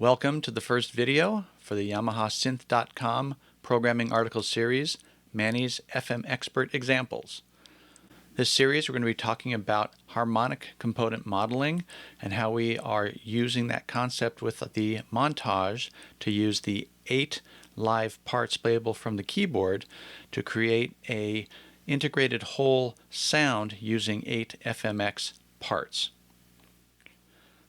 Welcome to the first video for the YamahaSynth.com programming article series, Manny's FM-Xpert examples. This series we're going to be talking about harmonic component modeling and how we are using that concept with the Montage to use the 8 live parts playable from the keyboard to create a integrated whole sound using 8 FMX parts.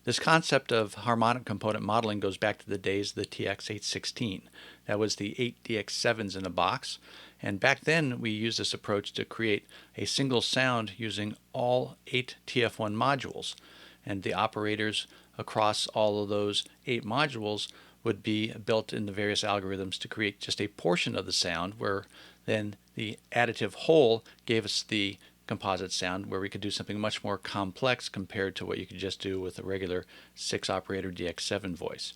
This concept of harmonic component modeling goes back to the days of the TX816. That was the 8 DX7s in a box, and back then we used this approach to create a single sound using all 8 TF1 modules, and the operators across all of those 8 modules would be built in the various algorithms to create just a portion of the sound, where then the additive whole gave us the composite sound, where we could do something much more complex compared to what you could just do with a regular 6-operator DX7 voice.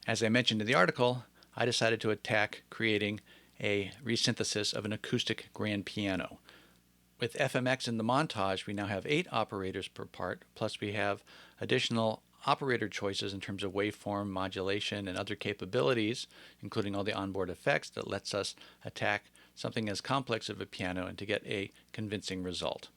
As I mentioned in the article, I decided to attack creating a resynthesis of an acoustic grand piano. With FMX in the Montage, we now have 8 operators per part, plus we have additional operator choices in terms of waveform, modulation, and other capabilities, including all the onboard effects that lets us attack something as complex as a piano and to get a convincing result.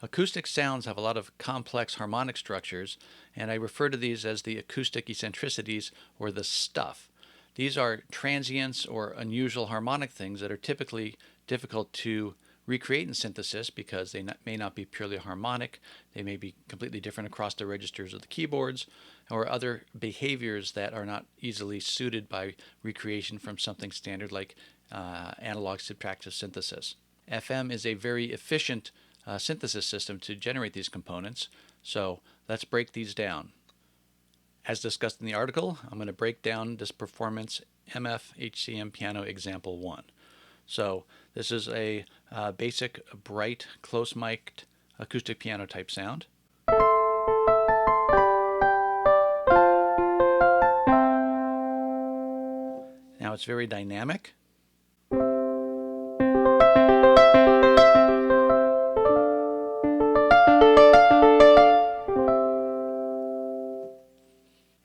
Acoustic sounds have a lot of complex harmonic structures, and I refer to these as the acoustic eccentricities, or the stuff. These are transients or unusual harmonic things that are typically difficult to recreate in synthesis because they may not be purely harmonic. They may be completely different across the registers of the keyboards, or other behaviors that are not easily suited by recreation from something standard like analog subtractive synthesis. FM is a very efficient synthesis system to generate these components, so let's break these down. As discussed in the article, I'm going to break down this performance MF-HCM piano example 1. So this is a basic, bright, close-mic'd acoustic piano type sound. Now it's very dynamic.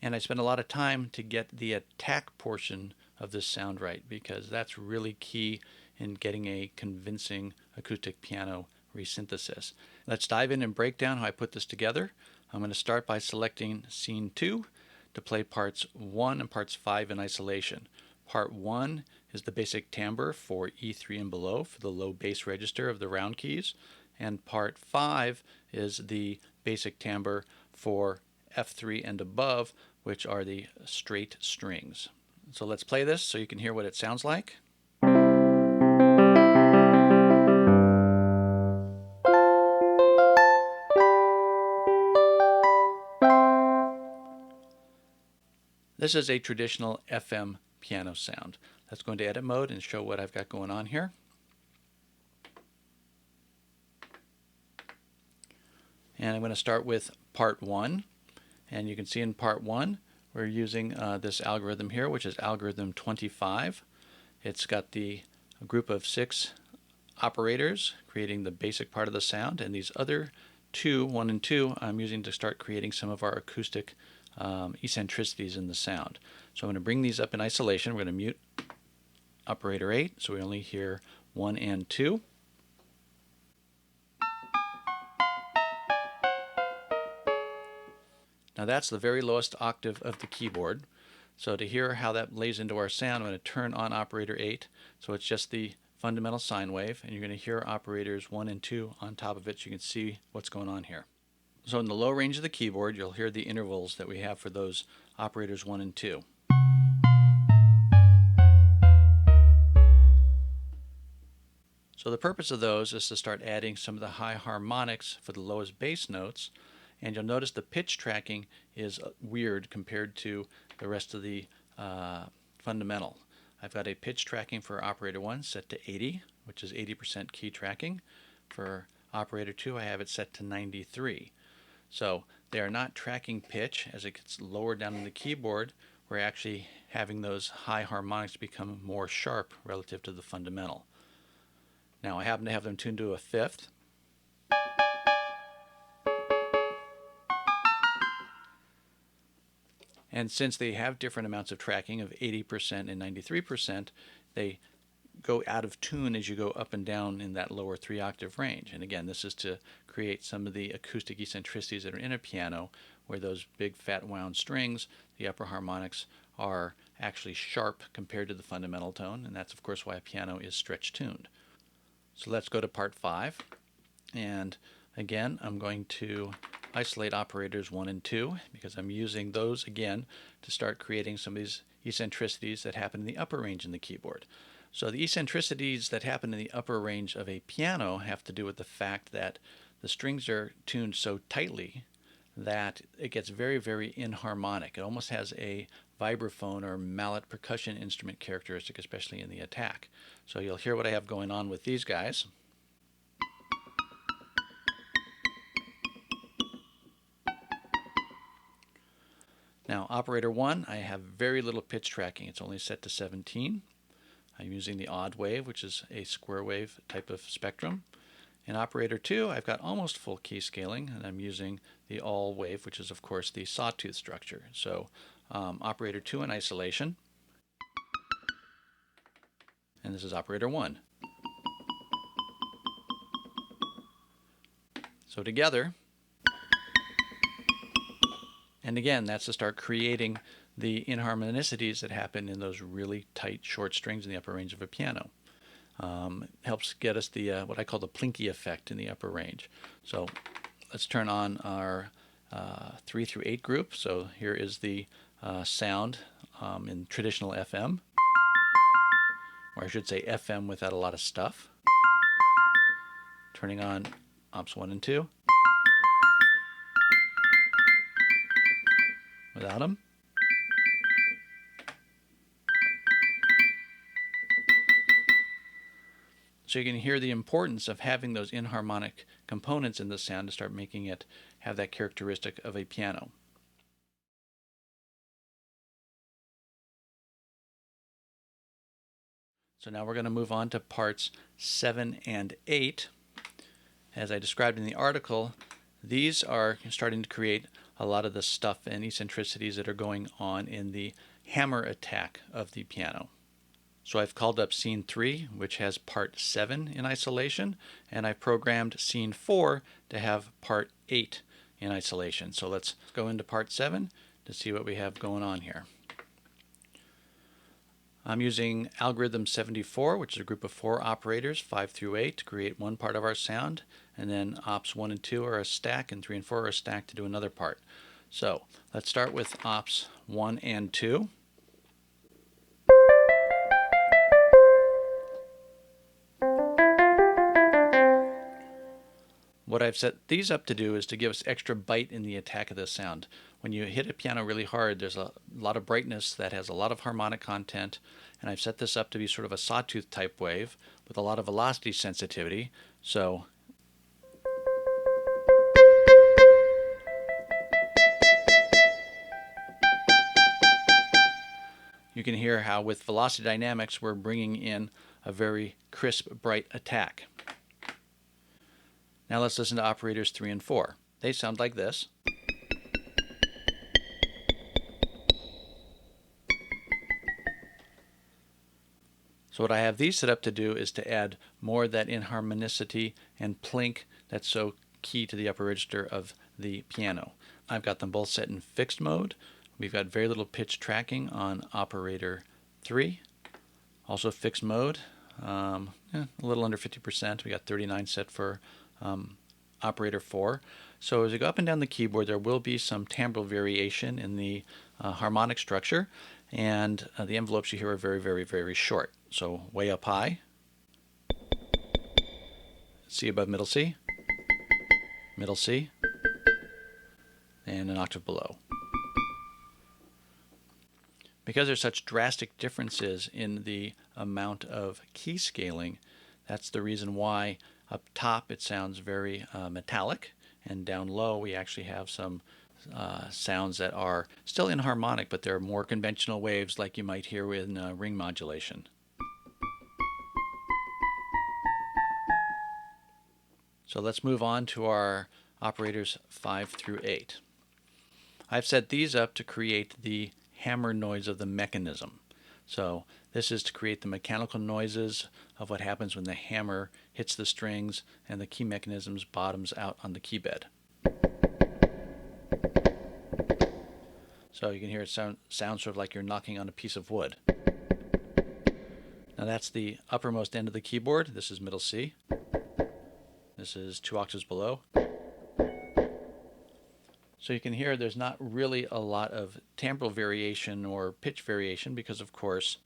And I spend a lot of time to get the attack portion of this sound right, because that's really key in getting a convincing acoustic piano resynthesis. Let's dive in and break down how I put this together. I'm going to start by selecting scene 2 to play parts 1 and parts 5 in isolation. Part 1 is the basic timbre for E3 and below for the low bass register of the round keys, and part 5 is the basic timbre for F3 and above, which are the straight strings. So let's play this so you can hear what it sounds like. This is a traditional FM piano sound. Let's go into edit mode and show what I've got going on here. And I'm going to start with part 1. And you can see in part 1 we're using this algorithm here, which is algorithm 25. It's got the group of 6 operators creating the basic part of the sound, and these other 1 and 2, I'm using to start creating some of our acoustic eccentricities in the sound. So I'm going to bring these up in isolation. We're going to mute operator 8, so we only hear 1 and 2. Now that's the very lowest octave of the keyboard. So to hear how that lays into our sound, I'm going to turn on operator 8, so it's just the fundamental sine wave, and you're going to hear operators 1 and 2 on top of it so you can see what's going on here. So in the low range of the keyboard, you'll hear the intervals that we have for those operators 1 and 2. So the purpose of those is to start adding some of the high harmonics for the lowest bass notes, and you'll notice the pitch tracking is weird compared to the rest of the fundamental. I've got a pitch tracking for operator 1 set to 80, which is 80% key tracking. For operator 2, I have it set to 93. So they are not tracking pitch. As it gets lower down in the keyboard, we're actually having those high harmonics become more sharp relative to the fundamental. Now I happen to have them tuned to a 5th. And since they have different amounts of tracking of 80% and 93%, they go out of tune as you go up and down in that lower 3-octave range. And again, this is to create some of the acoustic eccentricities that are in a piano, where those big fat wound strings, the upper harmonics, are actually sharp compared to the fundamental tone, and that's of course why a piano is stretch tuned. So let's go to part 5, and again I'm going to isolate operators 1 and 2 because I'm using those again to start creating some of these eccentricities that happen in the upper range in the keyboard. So the eccentricities that happen in the upper range of a piano have to do with the fact that the strings are tuned so tightly that it gets very, very inharmonic. It almost has a vibraphone or mallet percussion instrument characteristic, especially in the attack. So you'll hear what I have going on with these guys. Now, operator 1, I have very little pitch tracking. It's only set to 17. I'm using the odd wave, which is a square wave type of spectrum. In operator 2, I've got almost full key scaling, and I'm using the all wave, which is of course the sawtooth structure. So operator 2 in isolation, and this is operator 1. So together, and again, that's to start creating the inharmonicities that happen in those really tight short strings in the upper range of a piano. Helps get us the what I call the plinky effect in the upper range. So let's turn on our 3 through 8 group. So here is the sound in traditional FM, or I should say FM without a lot of stuff. Turning on ops 1 and 2 without them. So you can hear the importance of having those inharmonic components in the sound to start making it have that characteristic of a piano. So now we're going to move on to parts 7 and 8. As I described in the article, these are starting to create a lot of the stuff and eccentricities that are going on in the hammer attack of the piano. So I've called up scene 3, which has part 7 in isolation, and I programmed scene 4 to have part 8 in isolation. So let's go into part 7 to see what we have going on here. I'm using algorithm 74, which is a group of 4 operators, 5 through 8, to create one part of our sound, and then ops 1 and 2 are a stack, and 3 and 4 are a stack to do another part. So let's start with ops 1 and 2. What I've set these up to do is to give us extra bite in the attack of the sound. When you hit a piano really hard, there's a lot of brightness that has a lot of harmonic content, and I've set this up to be sort of a sawtooth type wave with a lot of velocity sensitivity. So you can hear how with velocity dynamics we're bringing in a very crisp, bright attack. Now let's listen to operators 3 and 4. They sound like this. So what I have these set up to do is to add more of that inharmonicity and plink that's so key to the upper register of the piano. I've got them both set in fixed mode. We've got very little pitch tracking on operator 3. Also fixed mode, a little under 50%. We got 39 set for operator 4. So as you go up and down the keyboard, there will be some timbral variation in the harmonic structure, and the envelopes you hear are very, very, very short. So way up high, C above middle C, and an octave below. Because there's such drastic differences in the amount of key scaling, that's the reason why up top it sounds very metallic, and down low we actually have some sounds that are still inharmonic, but they're more conventional waves like you might hear in ring modulation. So let's move on to our operators 5 through 8. I've set these up to create the hammer noise of the mechanism. So this is to create the mechanical noises of what happens when the hammer hits the strings and the key mechanisms bottoms out on the key bed. So you can hear it sound sort of like you're knocking on a piece of wood. Now that's the uppermost end of the keyboard. This is middle C. This is 2 octaves below. So you can hear there's not really a lot of timbral variation or pitch variation because, of course,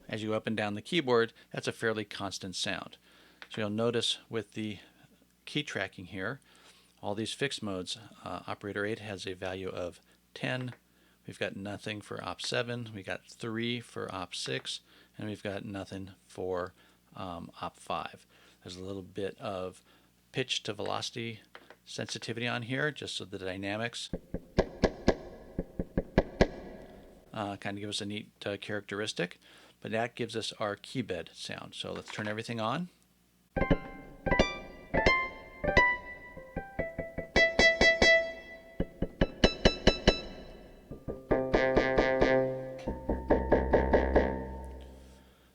as you go up and down the keyboard, that's a fairly constant sound. So you'll notice with the key tracking here, all these fixed modes, operator 8 has a value of 10. We've got nothing for op 7. We've got 3 for op 6. And we've got nothing for op 5. There's a little bit of pitch to velocity sensitivity on here, just so the dynamics kind of give us a neat characteristic. But that gives us our key bed sound. So let's turn everything on.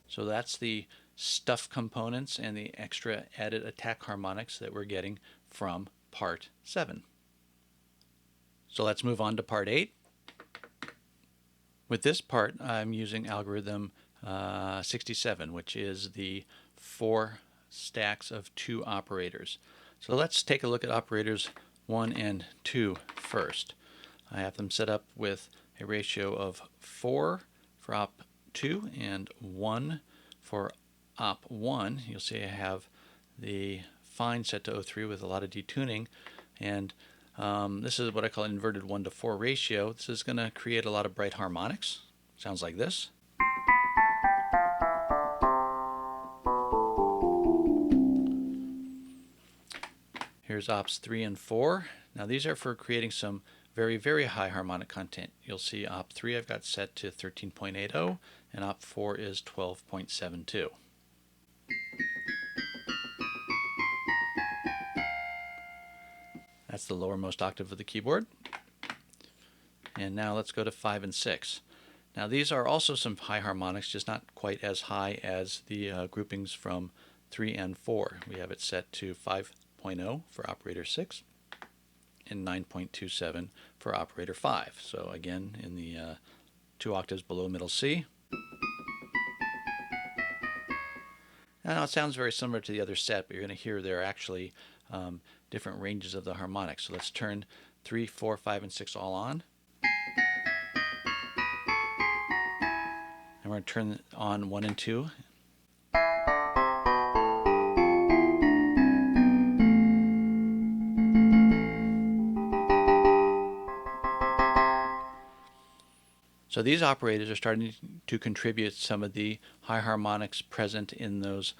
So that's the stuff components and the extra added attack harmonics that we're getting from part 7. So let's move on to part 8. With this part, I'm using algorithm 67, which is the 4 stacks of 2 operators. So let's take a look at operators 1 and 2 first. I have them set up with a ratio of 4 for op 2 and 1 for op 1. You'll see I have the fine set to 03 with a lot of detuning, and this is what I call an inverted 1:4 ratio. This is going to create a lot of bright harmonics. Sounds like this. Here's ops 3 and 4. Now these are for creating some very, very high harmonic content. You'll see op 3 I've got set to 13.80 and op 4 is 12.72. That's the lowermost octave of the keyboard. And now let's go to 5 and 6. Now these are also some high harmonics, just not quite as high as the groupings from 3 and 4. We have it set to 5.0 for operator 6 and 9.27 for operator 5. So again, in the 2 octaves below middle C. Now it sounds very similar to the other set, but you're going to hear there are actually different ranges of the harmonics. So let's turn 3, 4, 5, and 6 all on. And we're going to turn on 1 and 2. So these operators are starting to contribute some of the high harmonics present in those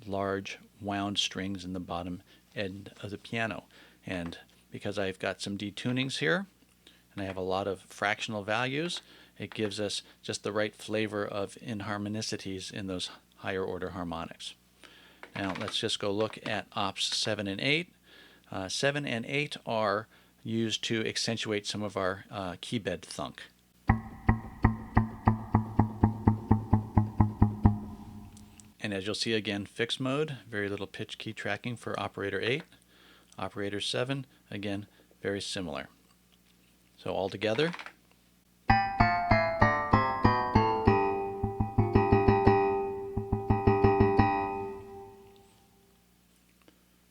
large wound strings in the bottom end of the piano. And because I've got some detunings here, and I have a lot of fractional values, it gives us just the right flavor of inharmonicities in those higher order harmonics. Now let's just go look at ops 7 and 8. 7 and 8 are used to accentuate some of our key bed thunk. And as you'll see again, fixed mode, very little pitch key tracking for operator 8. Operator 7, again, very similar. So all together.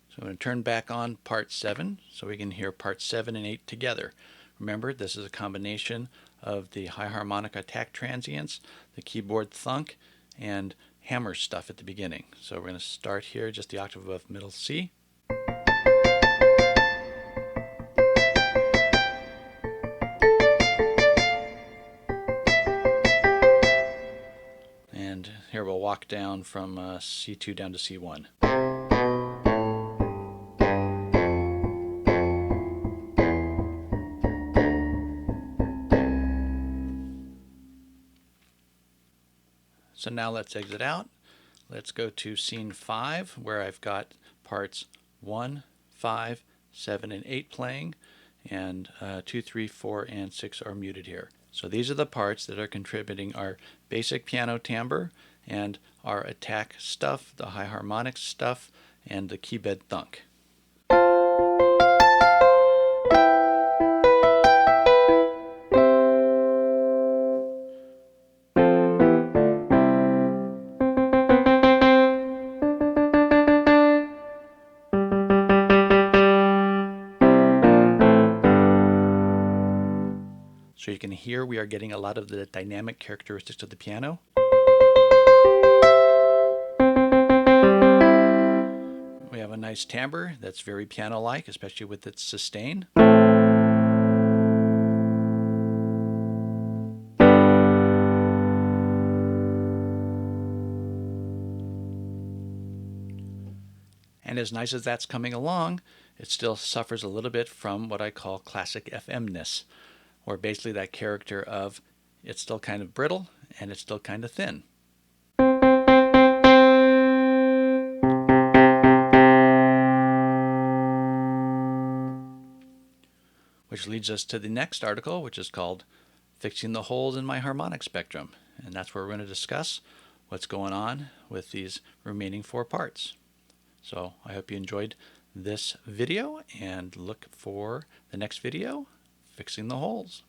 So I'm going to turn back on part 7 so we can hear parts 7 and 8 together. Remember, this is a combination of the high harmonic attack transients, the keyboard thunk, and hammer stuff at the beginning. So we're going to start here just the octave above middle C. And here we'll walk down from C2 down to C1. So now let's exit out. Let's go to scene 5, where I've got parts 1, 5, 7, and 8 playing. and 2, 3, 4, and 6 are muted here. So these are the parts that are contributing our basic piano timbre and our attack stuff, the high harmonics stuff, and the keybed thunk. So you can hear we are getting a lot of the dynamic characteristics of the piano. We have a nice timbre that's very piano-like, especially with its sustain. And as nice as that's coming along, it still suffers a little bit from what I call classic FM-ness, or basically that character of it's still kind of brittle and it's still kind of thin. Which leads us to the next article, which is called Fixing the Holes in My Harmonic Spectrum. And that's where we're going to discuss what's going on with these remaining 4 parts. So I hope you enjoyed this video and look for the next video, Fixing the Holes.